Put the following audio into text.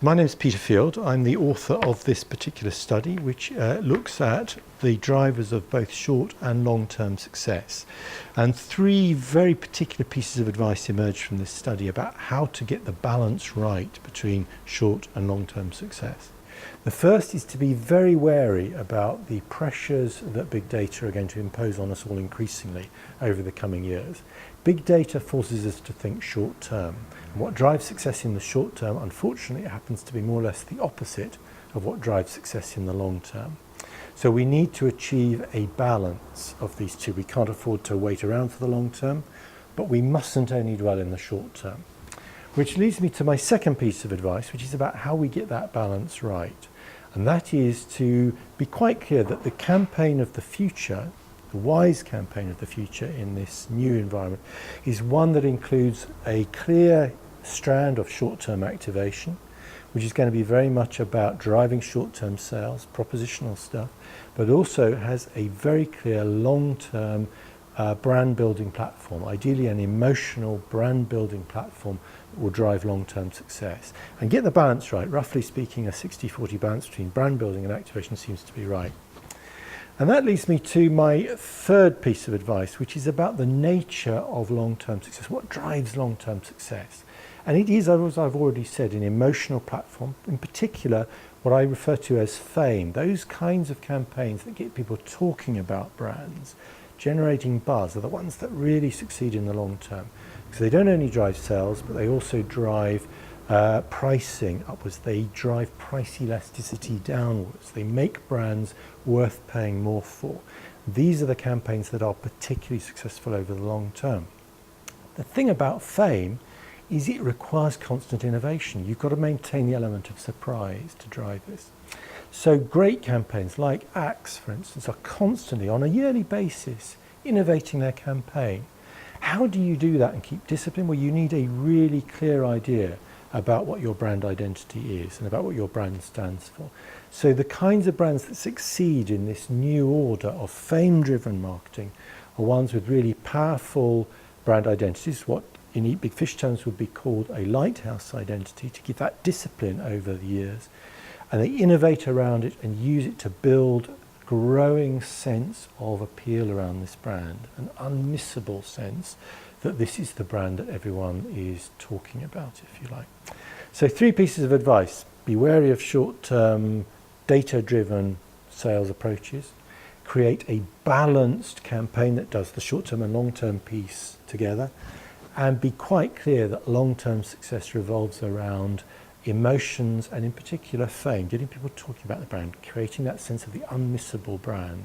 My name is Peter Field. I'm the author of this particular study, which looks at the drivers of both short and long-term success. And three very particular pieces of advice emerged from this study about how to get the balance right between short and long-term success. The first is to be very wary about the pressures that big data are going to impose on us all increasingly over the coming years. Big data forces us to think short term. And what drives success in the short term, unfortunately, it happens to be more or less the opposite of what drives success in the long term. So we need to achieve a balance of these two. We can't afford to wait around for the long term, but we mustn't only dwell in the short term. Which leads me to my second piece of advice, which is about how we get that balance right. And that is to be quite clear that the campaign of the future, the wise campaign of the future in this new environment, is one that includes a clear strand of short-term activation, which is going to be very much about driving short-term sales, propositional stuff, but also has a very clear long-term brand building platform, ideally an emotional brand building platform that will drive long-term success. And get the balance right. Roughly speaking, a 60-40 balance between brand building and activation seems to be right. And that leads me to my third piece of advice, which is about the nature of long-term success. What drives long-term success? And it is, as I've already said, an emotional platform, in particular what I refer to as fame, those kinds of campaigns that get people talking about brands, generating buzz, are the ones that really succeed in the long term. Because they don't only drive sales, but they also drive pricing upwards. They drive price elasticity downwards. They make brands worth paying more for. These are the campaigns that are particularly successful over the long term. The thing about fame is it requires constant innovation. You've got to maintain the element of surprise to drive this. So great campaigns like Axe, for instance, are constantly, on a yearly basis, innovating their campaign. How do you do that and keep discipline? Well, you need a really clear idea about what your brand identity is and about what your brand stands for. So the kinds of brands that succeed in this new order of fame-driven marketing are ones with really powerful brand identities, what in Eat Big Fish terms would be called a lighthouse identity, to give that discipline over the years. And they innovate around it and use it to build a growing sense of appeal around this brand, an unmissable sense that this is the brand that everyone is talking about, if you like. So three pieces of advice. Be wary of short-term, data-driven sales approaches. Create a balanced campaign that does the short-term and long-term piece together. And be quite clear that long-term success revolves around emotions and in particular fame, getting people talking about the brand, creating that sense of the unmissable brand.